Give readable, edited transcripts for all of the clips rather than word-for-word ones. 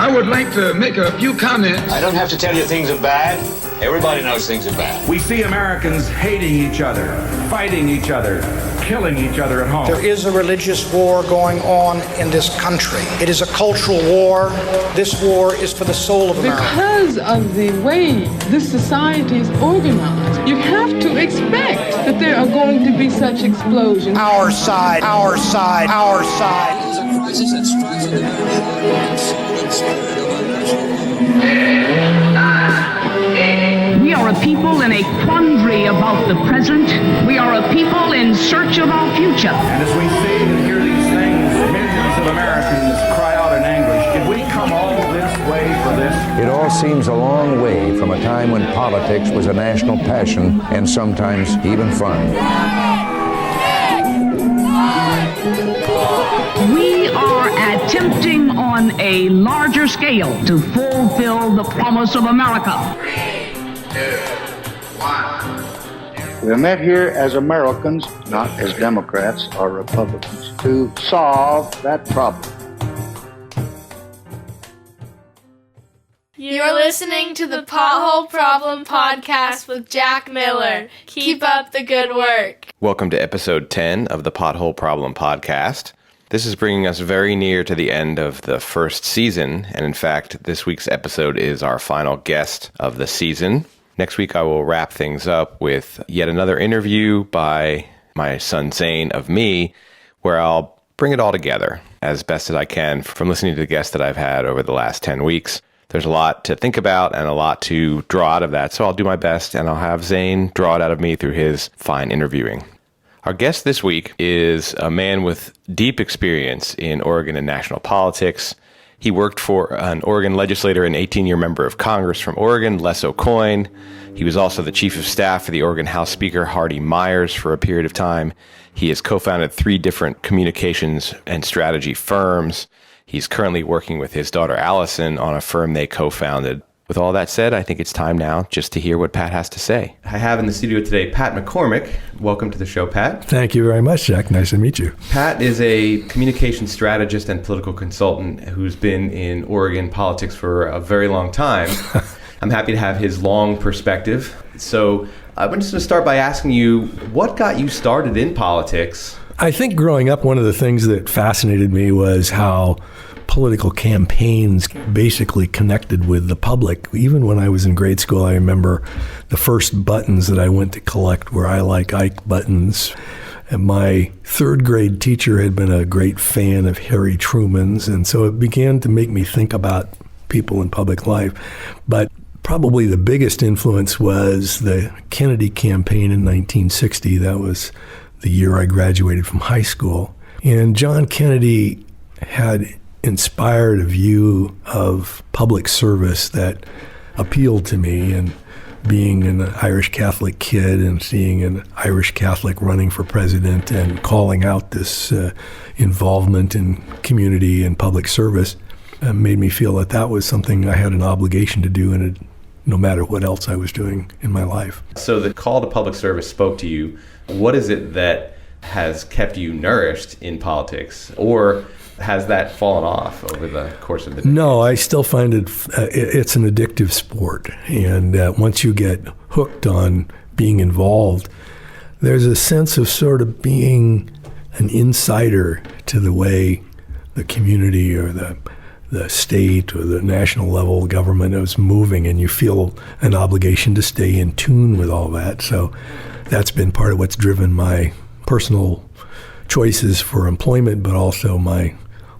I would like to make a few comments. I don't have to tell you things are bad. Everybody knows things are bad. We see Americans hating each other, fighting each other, killing each other at home. There is a religious war going on in this country. It is a cultural war. This war is for the soul of America. Because of the way this society is organized, you have to expect that there are going to be such explosions. Our side, our side, our side. It is a crisis that strikes at the very heart and soul and spirit of our nation. We are a people in a quandary about the present. We are a people in search of our future. And as we see and hear these things, millions of Americans cry out in anguish, did we come all this way for this? It all seems a long way from a time when politics was a national passion and sometimes even fun. We are attempting on a larger scale to fulfill the promise of America. 3, 2, 1. We are met here as Americans, not as Democrats or Republicans, to solve that problem. You're listening to the Pothole Problem Podcast with Jack Miller. Keep up the good work. Welcome to episode 10 of the Pothole Problem Podcast. This is bringing us very near to the end of the first season, and in fact, this week's episode is our final guest of the season. Next week, I will wrap things up with yet another interview by my son Zane of me, where I'll bring it all together as best as I can from listening to the guests that I've had over the last 10 weeks. There's a lot to think about and a lot to draw out of that, so I'll do my best, and I'll have Zane draw it out of me through his fine interviewing. Our guest this week is a man with deep experience in Oregon and national politics. He worked for an Oregon legislator and 18-year member of Congress from Oregon, Les AuCoin. He was also the chief of staff for the Oregon House Speaker, Hardy Myers, for a period of time. He has co-founded 3 different communications and strategy firms. He's currently working with his daughter, Allison, on a firm they co-founded. With all that said, I think it's time now just to hear what Pat has to say. I have in the studio today Pat McCormick. Welcome to the show, Pat. Thank you very much, Jack. Nice to meet you. Pat is a communication strategist and political consultant who's been in Oregon politics for a very long time. I'm happy to have his long perspective. So I'm just going to start by asking you, what got you started in politics? I think growing up, one of the things that fascinated me was how political campaigns basically connected with the public. Even when I was in grade school, I remember the first buttons that I went to collect were I Like Ike buttons. And my 3rd grade teacher had been a great fan of Harry Truman's, and so it began to make me think about people in public life. But probably the biggest influence was the Kennedy campaign in 1960. That was the year I graduated from high school. And John Kennedy had inspired a view of public service that appealed to me, and being an Irish Catholic kid and seeing an Irish Catholic running for president and calling out this involvement in community and public service made me feel that that was something I had an obligation to do, and no matter what else I was doing in my life. So the call to public service spoke to you. What is it that has kept you nourished in politics, or has that fallen off over the course of the day? No, I still find it's an addictive sport. And once you get hooked on being involved, there's a sense of sort of being an insider to the way the community or the state or the national level government is moving, and you feel an obligation to stay in tune with all that. So that's been part of what's driven my personal choices for employment, but also my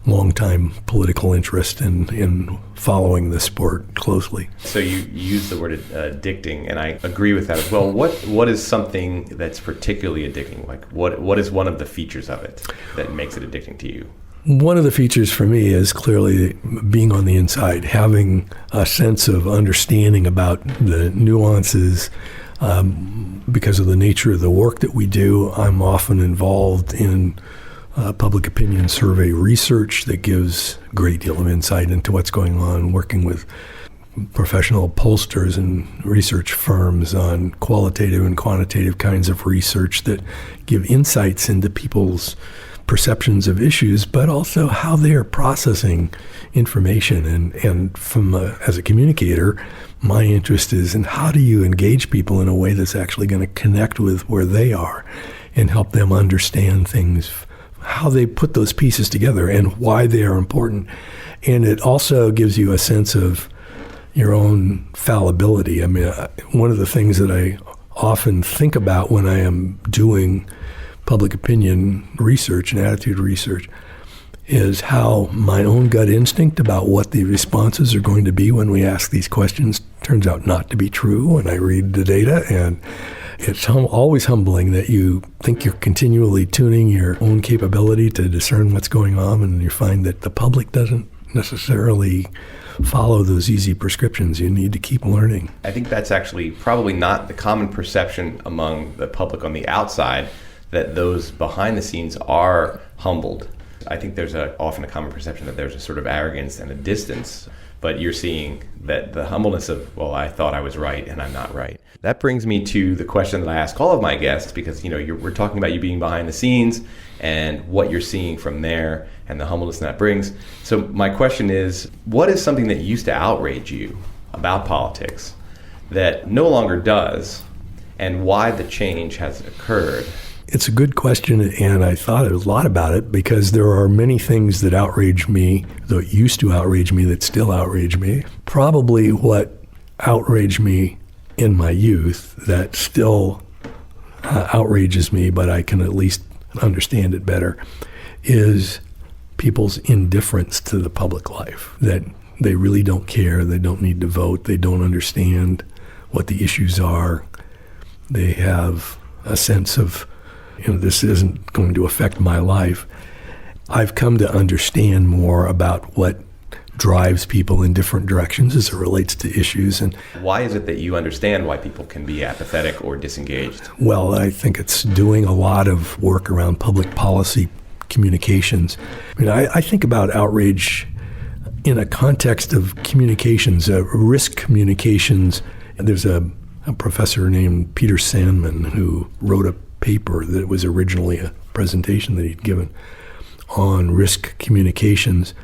long-time political interest in following the sport closely. So you use the word addicting, and I agree with that as well. What is something that's particularly addicting? Like what is one of the features of it that makes it addicting to you? One of the features for me is clearly being on the inside, having a sense of understanding about the nuances. Because of the nature of the work that we do, I'm often involved in public opinion survey research that gives a great deal of insight into what's going on, working with professional pollsters and research firms on qualitative and quantitative kinds of research that give insights into people's perceptions of issues, but also how they are processing information. And from as a communicator, my interest is in how do you engage people in a way that's actually going to connect with where they are and help them understand things, how they put those pieces together and why they are important. And it also gives you a sense of your own fallibility. I mean, one of the things that I often think about when I am doing public opinion research and attitude research is how my own gut instinct about what the responses are going to be when we ask these questions turns out not to be true when I read the data. And it's always humbling that you think you're continually tuning your own capability to discern what's going on, and you find that the public doesn't necessarily follow those easy prescriptions. You need to keep learning. I think that's actually probably not the common perception among the public on the outside, that those behind the scenes are humbled. I think there's often a common perception that there's a sort of arrogance and a distance, but you're seeing that the humbleness of, well, I thought I was right and I'm not right. That brings me to the question that I ask all of my guests, because we're talking about you being behind the scenes and what you're seeing from there and the humbleness that brings. So my question is, what is something that used to outrage you about politics that no longer does, and why the change has occurred? It's a good question, and I thought a lot about it because there are many things that outrage me, that used to outrage me, that still outrage me. Probably what outraged me in my youth that still outrages me, but I can at least understand it better, is people's indifference to the public life, that they really don't care, they don't need to vote, they don't understand what the issues are. They have a sense of, this isn't going to affect my life. I've come to understand more about what drives people in different directions as it relates to issues. And why is it that you understand why people can be apathetic or disengaged? Well, I think it's doing a lot of work around public policy communications. I mean, I think about outrage in a context of communications, risk communications. There's a professor named Peter Sandman who wrote a paper that was originally a presentation that he'd given on risk communications.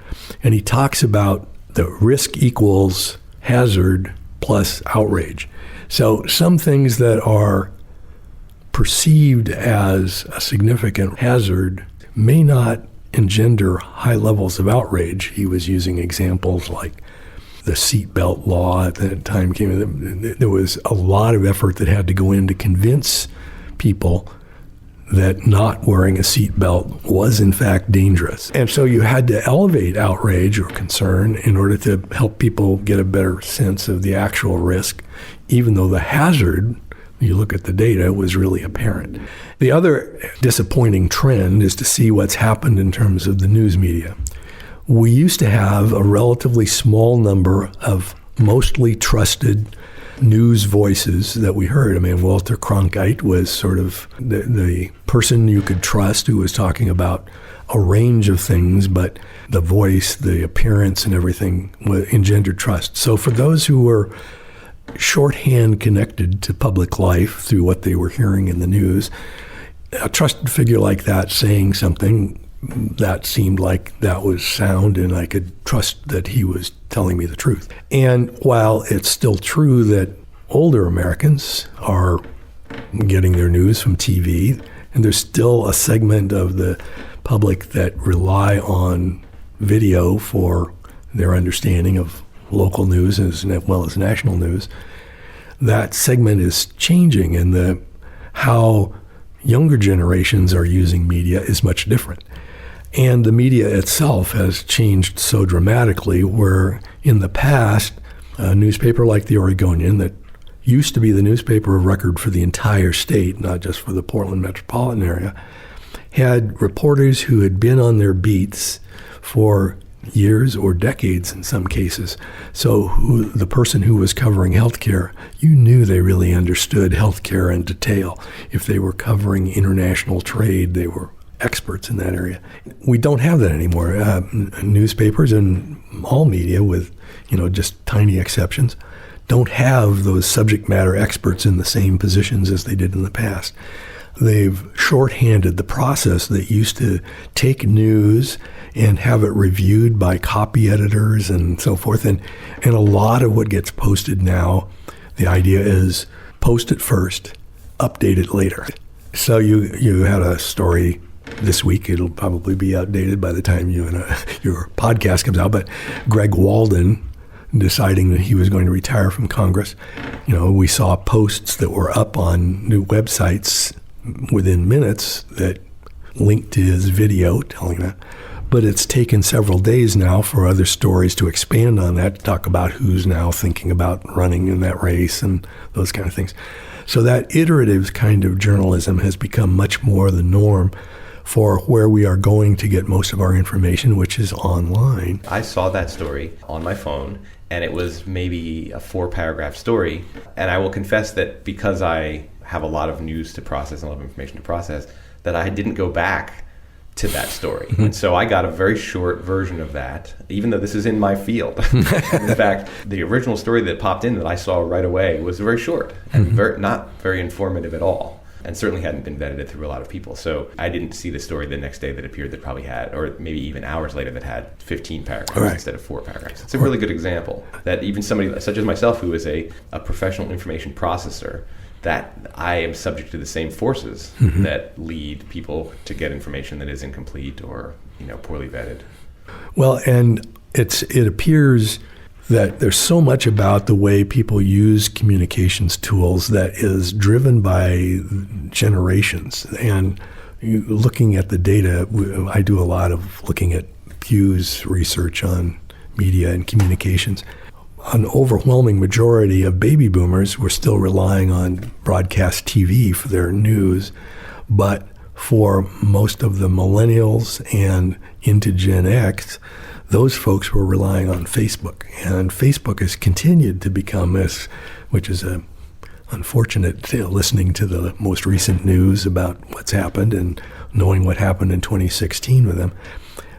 And he talks about the risk equals hazard plus outrage. So some things that are perceived as a significant hazard may not engender high levels of outrage. He was using examples like the seatbelt law at that time came. There was a lot of effort that had to go in to convince people that not wearing a seatbelt was in fact dangerous. And so you had to elevate outrage or concern in order to help people get a better sense of the actual risk, even though the hazard, when you look at the data, was really apparent. The other disappointing trend is to see what's happened in terms of the news media. We used to have a relatively small number of mostly trusted news voices that we heard. I mean, Walter Cronkite was sort of the person you could trust who was talking about a range of things, but the voice, the appearance, and everything engendered trust. So for those who were shorthand connected to public life through what they were hearing in the news, a trusted figure like that saying something that seemed like that was sound and I could trust that he was telling me the truth. And while it's still true that older Americans are getting their news from TV, and there's still a segment of the public that rely on video for their understanding of local news as well as national news, that segment is changing, and how younger generations are using media is much different. And the media itself has changed so dramatically, where in the past, a newspaper like the Oregonian that used to be the newspaper of record for the entire state, not just for the Portland metropolitan area, had reporters who had been on their beats for years or decades in some cases. So the person who was covering healthcare, you knew they really understood healthcare in detail. If they were covering international trade, they were experts in that area. We don't have that anymore. Newspapers and all media, with just tiny exceptions, don't have those subject matter experts in the same positions as they did in the past. they've shorthanded the process that used to take news and have it reviewed by copy editors and so forth. And a lot of what gets posted now, the idea is post it first, update it later. So you had a story this week. It'll probably be outdated by the time your podcast comes out. But Greg Walden deciding that he was going to retire from Congress. We saw posts that were up on new websites within minutes that linked to his video telling that. But it's taken several days now for other stories to expand on that, to talk about who's now thinking about running in that race and those kind of things. So that iterative kind of journalism has become much more the norm for where we are going to get most of our information, which is online. I saw that story on my phone, and it was maybe a 4-paragraph story. And I will confess that because I have a lot of news to process and a lot of information to process, that I didn't go back to that story. Mm-hmm. And so I got a very short version of that, even though this is in my field. In fact, the original story that popped in that I saw right away was very short and not very informative at all, and certainly hadn't been vetted through a lot of people. So I didn't see the story the next day that appeared that probably had, or maybe even hours later, that had 15 paragraphs instead of 4 paragraphs. It's a really good example that even somebody such as myself, who is a professional information processor, that I am subject to the same forces that lead people to get information that is incomplete or poorly vetted. Well, and it appears that there's so much about the way people use communications tools that is driven by generations. And looking at the data, I do a lot of looking at Pew's research on media and communications. An overwhelming majority of baby boomers were still relying on broadcast TV for their news, but for most of the millennials and into Gen X, those folks were relying on Facebook. And Facebook has continued to become this, which is unfortunate, listening to the most recent news about what's happened and knowing what happened in 2016 with them.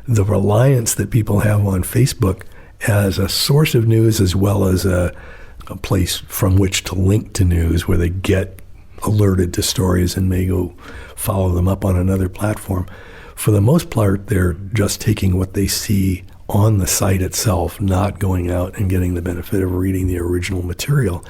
The reliance that people have on Facebook as a source of news, as well as a place from which to link to news where they get alerted to stories and may go follow them up on another platform. For the most part, they're just taking what they see on the site itself, not going out and getting the benefit of reading the original material.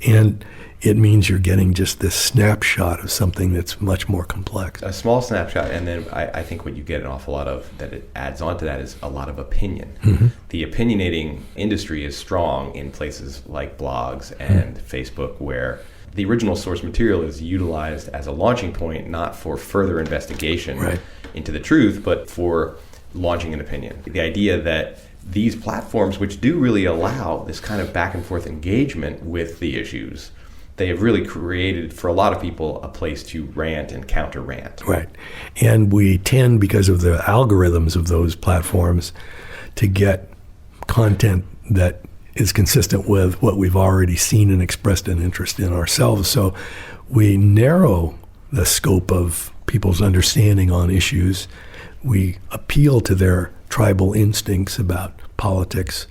And it means you're getting just this snapshot of something that's much more complex. A small snapshot, and then I think what you get an awful lot of that it adds on to that is a lot of opinion. Mm-hmm. The opinionating industry is strong in places like blogs and Facebook, where the original source material is utilized as a launching point, not for further investigation into the truth, but for launching an opinion. The idea that these platforms, which do really allow this kind of back and forth engagement with the issues, they have really created, for a lot of people, a place to rant and counter-rant. Right. And we tend, because of the algorithms of those platforms, to get content that is consistent with what we've already seen and expressed an interest in ourselves. So we narrow the scope of people's understanding on issues. We appeal to their tribal instincts about politics,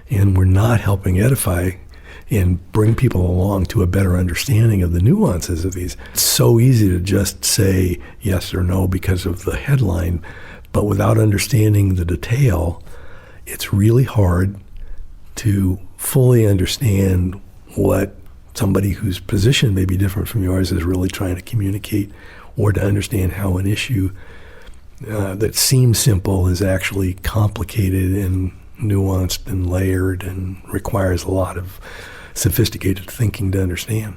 and we're not helping edify and bring people along to a better understanding of the nuances of these. It's so easy to just say yes or no because of the headline, but without understanding the detail, it's really hard to fully understand what somebody whose position may be different from yours is really trying to communicate, or to understand how an issue that seems simple is actually complicated and nuanced and layered and requires a lot of sophisticated thinking to understand.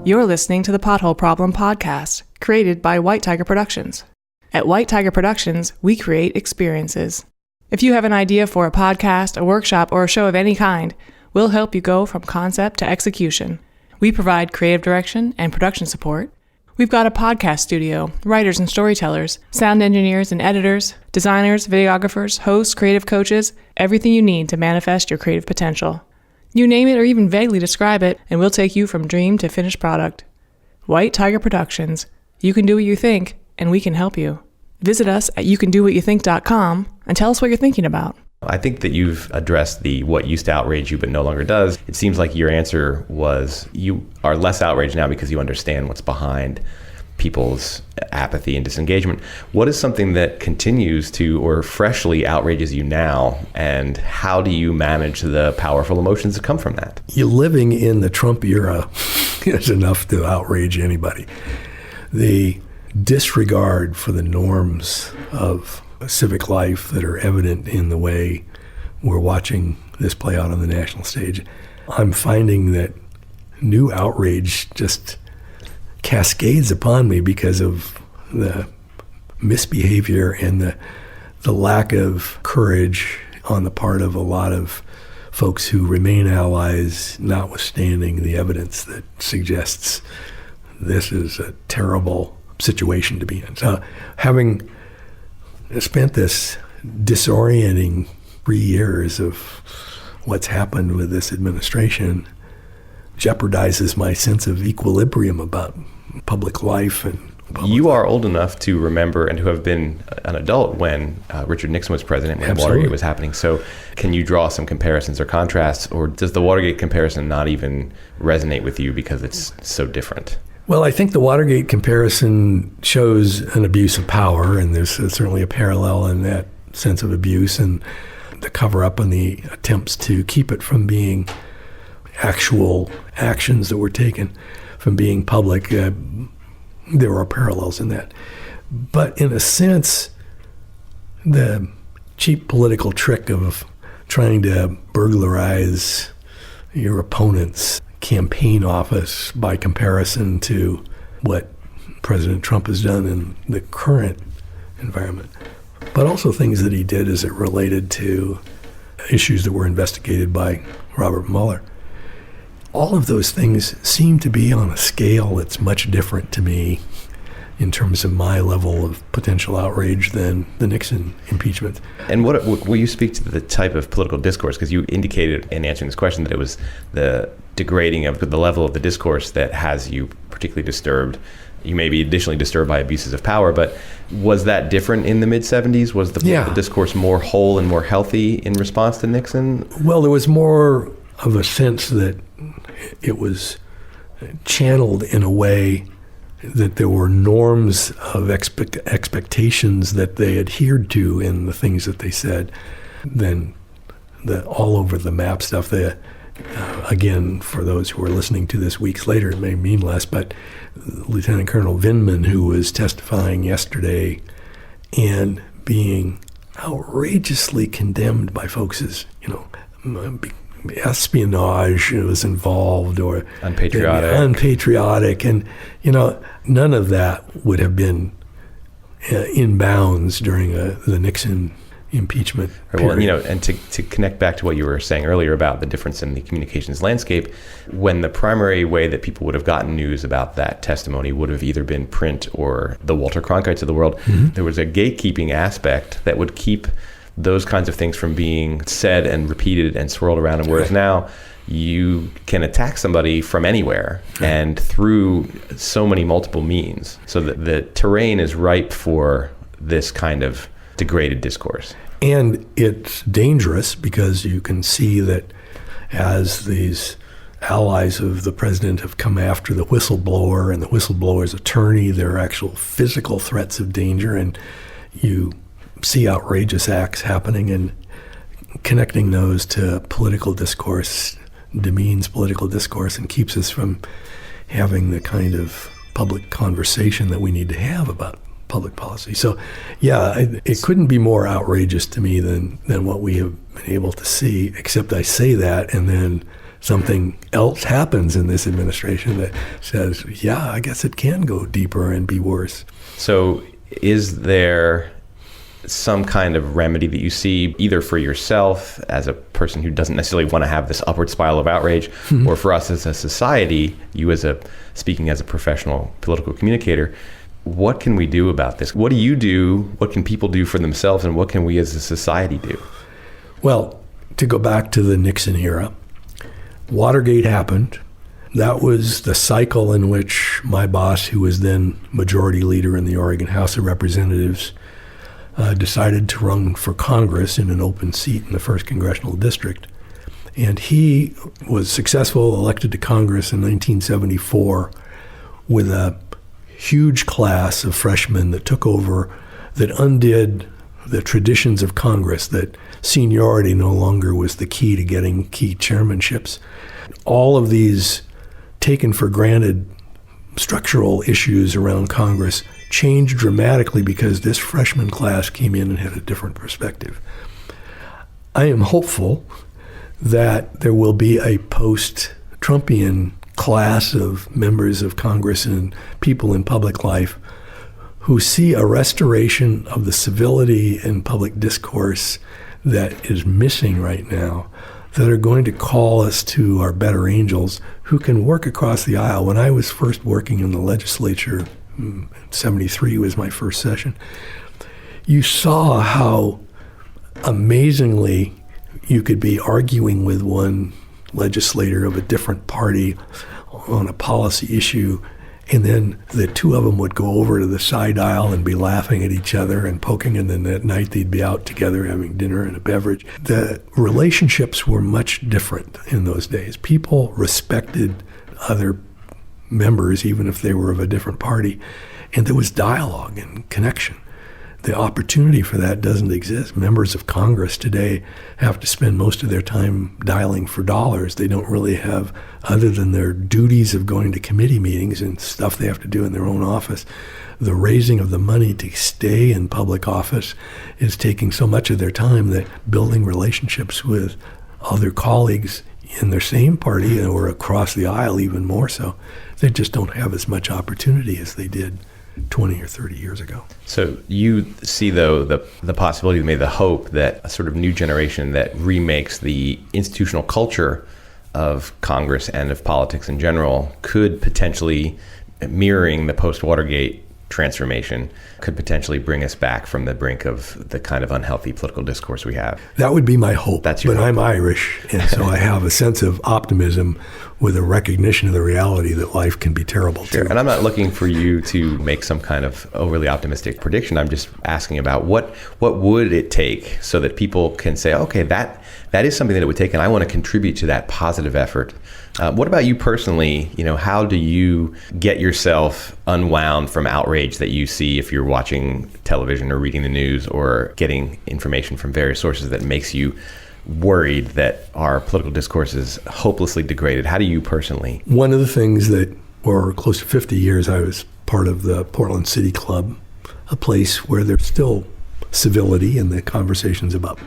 You're listening to the Pothole Problem podcast, created by White Tiger Productions. At White Tiger Productions, we create experiences. If you have an idea for a podcast, a workshop, or a show of any kind, we'll help you go from concept to execution. We provide creative direction and production support. We've got a podcast studio, writers and storytellers, sound engineers and editors, designers, videographers, hosts, creative coaches, everything you need to manifest your creative potential. You name it or even vaguely describe it, and we'll take you from dream to finished product. White Tiger Productions. You can do what you think, and we can help you. Visit us at youcandowhatyoutthink.com and tell us what you're thinking about. I think that you've addressed the what used to outrage you but no longer does. It seems like your answer was you are less outraged now because you understand what's behind people's apathy and disengagement. What is something that continues to or freshly outrages you now, and how do you manage the powerful emotions that come from that? You're living in the Trump era is enough to outrage anybody. The disregard for the norms of civic life that are evident in the way we're watching this play out on the national stage. I'm finding that new outrage just cascades upon me because of the misbehavior and the lack of courage on the part of a lot of folks who remain allies, notwithstanding the evidence that suggests this is a terrible situation to be in. So having spent this disorienting 3 years of what's happened with this administration jeopardizes my sense of equilibrium about public life. And you are old enough to remember and to have been an adult when Richard Nixon was president, when Watergate was happening. So can you draw some comparisons or contrasts, or does the Watergate comparison not even resonate with you because it's so different? Well, I think the Watergate comparison shows an abuse of power, and there's certainly a parallel in that sense of abuse and the cover-up and the attempts to keep it from being actual actions that were taken, from being public. There are parallels in that. But in a sense, the cheap political trick of trying to burglarize your opponent's campaign office by comparison to what President Trump has done in the current environment, but also things that he did as it related to issues that were investigated by Robert Mueller. All of those things seem to be on a scale that's much different to me in terms of my level of potential outrage than the Nixon impeachment. And what will you speak to the type of political discourse? Because you indicated in answering this question that it was the degrading of the level of the discourse that has you particularly disturbed. You may be additionally disturbed by abuses of power, but was that different in the mid-'70s? Was the political discourse more whole and more healthy in response to Nixon? Well, there was more of a sense that it was channeled in a way that there were norms of expectations that they adhered to in the things that they said, than the all over the map stuff. Again, for those who are listening to this weeks later, it may mean less, but Lieutenant Colonel Vindman, who was testifying yesterday and being outrageously condemned by folks as, espionage was involved, or unpatriotic, and none of that would have been in bounds during the Nixon impeachment period. Well, and to connect back to what you were saying earlier about the difference in the communications landscape, when the primary way that people would have gotten news about that testimony would have either been print or the Walter Cronkites of the world, there was a gatekeeping aspect that would keep those kinds of things from being said and repeated and swirled around. And whereas now you can attack somebody from anywhere and through so many multiple means. So that the terrain is ripe for this kind of degraded discourse. And it's dangerous because you can see that as these allies of the president have come after the whistleblower and the whistleblower's attorney, there are actual physical threats of danger, and you see outrageous acts happening, and connecting those to political discourse demeans political discourse and keeps us from having the kind of public conversation that we need to have about public policy. So, it couldn't be more outrageous to me than what we have been able to see, except I say that, and then something else happens in this administration that says, I guess it can go deeper and be worse. So is there some kind of remedy that you see, either for yourself as a person who doesn't necessarily want to have this upward spiral of outrage, or for us as a society, you speaking as a professional political communicator, what can we do about this? What do you do? What can people do for themselves? And what can we as a society do? Well, to go back to the Nixon era, Watergate happened. That was the cycle in which my boss, who was then majority leader in the Oregon House of Representatives, decided to run for Congress in an open seat in the 1st Congressional District. And he was successful, elected to Congress in 1974 with a huge class of freshmen that took over, that undid the traditions of Congress, that seniority no longer was the key to getting key chairmanships. All of these taken for granted structural issues around Congress changed dramatically because this freshman class came in and had a different perspective. I am hopeful that there will be a post-Trumpian class of members of Congress and people in public life who see a restoration of the civility in public discourse that is missing right now, that are going to call us to our better angels who can work across the aisle. When I was first working in the legislature, 73 was my first session, you saw how amazingly you could be arguing with one legislator of a different party on a policy issue, and then the two of them would go over to the side aisle and be laughing at each other and poking, and then that night they'd be out together having dinner and a beverage. The relationships were much different in those days. People respected other members, even if they were of a different party, and there was dialogue and connection. The opportunity for that doesn't exist. Members of Congress today have to spend most of their time dialing for dollars. They don't really have, other than their duties of going to committee meetings and stuff they have to do in their own office, the raising of the money to stay in public office is taking so much of their time that building relationships with other colleagues in their same party or across the aisle even more so, they just don't have as much opportunity as they did 20 or 30 years ago. So you see, though, the possibility, maybe the hope that a sort of new generation that remakes the institutional culture of Congress and of politics in general could potentially, mirroring the post-Watergate transformation, could potentially bring us back from the brink of the kind of unhealthy political discourse we have. That would be my hope. That's your but hope. I'm Irish, and so I have a sense of optimism with a recognition of the reality that life can be terrible too. And I'm not looking for you to make some kind of overly optimistic prediction. I'm just asking about what would it take so that people can say, okay, that is something that it would take, and I want to contribute to that positive effort. What about you personally? How do you get yourself unwound from outrage that you see if you're watching television or reading the news or getting information from various sources that makes you worried that our political discourse is hopelessly degraded? How do you personally? One of the things that, for close to 50 years, I was part of the Portland City Club, a place where there's still civility in the conversations about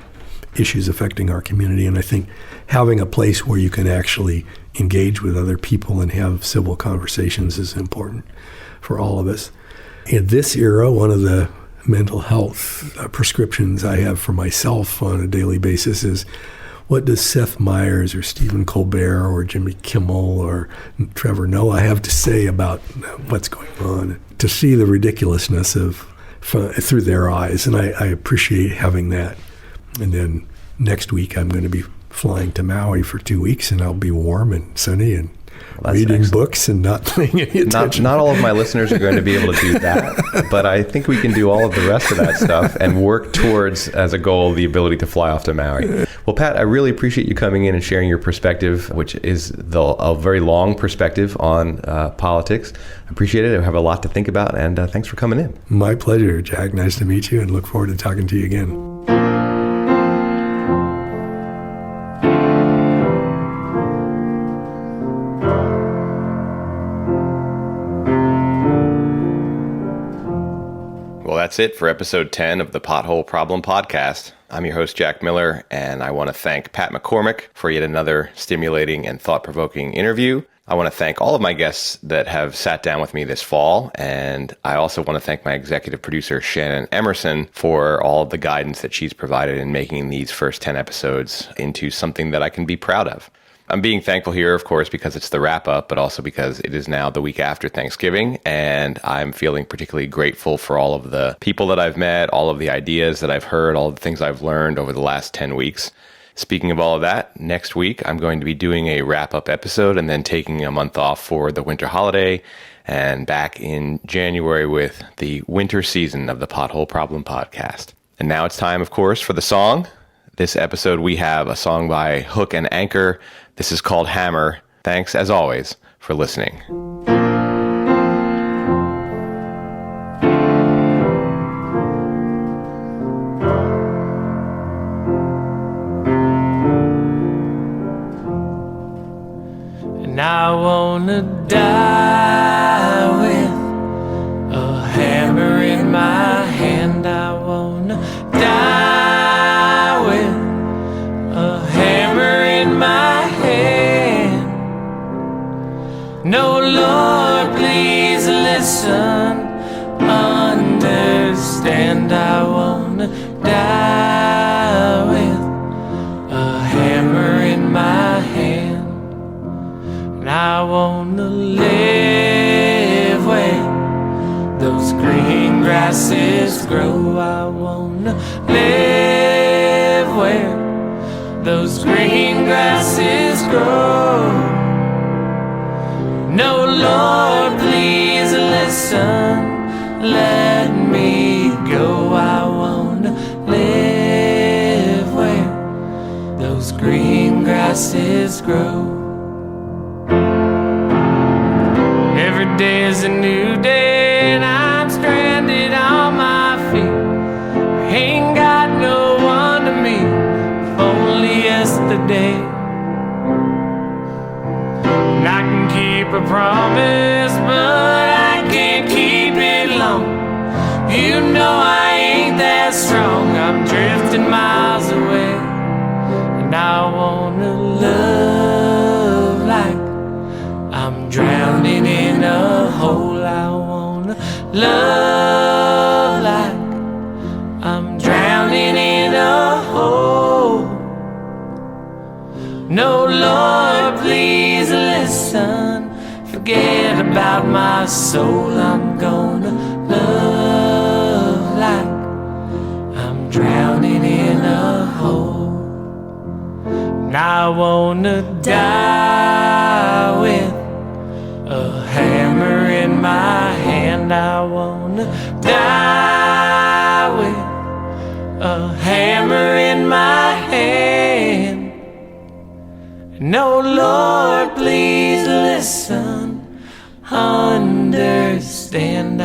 issues affecting our community. And I think having a place where you can actually engage with other people and have civil conversations is important for all of us. In this era, one of the mental health prescriptions I have for myself on a daily basis is, what does Seth Meyers or Stephen Colbert or Jimmy Kimmel or Trevor Noah have to say about what's going on? To see the ridiculousness of through their eyes, and I appreciate having that. And then next week I'm going to be flying to Maui for 2 weeks, and I'll be warm and sunny and reading books and not paying any attention. Not all of my listeners are going to be able to do that, but I think we can do all of the rest of that stuff and work towards, as a goal, the ability to fly off to Maui. Well, Pat, I really appreciate you coming in and sharing your perspective, which is a very long perspective on politics. I appreciate it. I have a lot to think about, and thanks for coming in. My pleasure, Jack. Nice to meet you, and look forward to talking to you again. That's it for episode 10 of the Pothole Problem Podcast. I'm your host, Jack Miller, and I want to thank Pat McCormick for yet another stimulating and thought-provoking interview. I want to thank all of my guests that have sat down with me this fall, and I also want to thank my executive producer, Shannon Emerson, for all of the guidance that she's provided in making these first 10 episodes into something that I can be proud of. I'm being thankful here, of course, because it's the wrap-up, but also because it is now the week after Thanksgiving, and I'm feeling particularly grateful for all of the people that I've met, all of the ideas that I've heard, all of the things I've learned over the last 10 weeks. Speaking of all of that, next week I'm going to be doing a wrap-up episode and then taking a month off for the winter holiday, and back in January with the winter season of the Pothole Problem Podcast. And now it's time, of course, for the song. This episode we have a song by Hook and Anchor. This is called Hammer. Thanks, as always, for listening. And I wanna die with a hammer in my hand. I wanna die with a hammer in my hand. No, Lord, please listen, understand. I wanna die with a hammer in my hand. And I wanna live where those green grasses grow. I wanna live where those green grasses grow. No, Lord, please listen, let me go. I wanna live where those green grasses grow. Every day is a new day and I'm stranded on my feet. Ain't got no one to meet, if only yesterday. And I can keep a promise, but I can't keep it long. You know I ain't that strong, I'm drifting miles away. And I wanna love like I'm drowning in a hole. I wanna love like I'm drowning in a hole. No, Lord, please listen, forget about my soul. I'm gonna love like I'm drowning in a hole. And I wanna die with a hammer in my hand. I wanna die with a hammer in my hand. No, Lord, please listen, understand.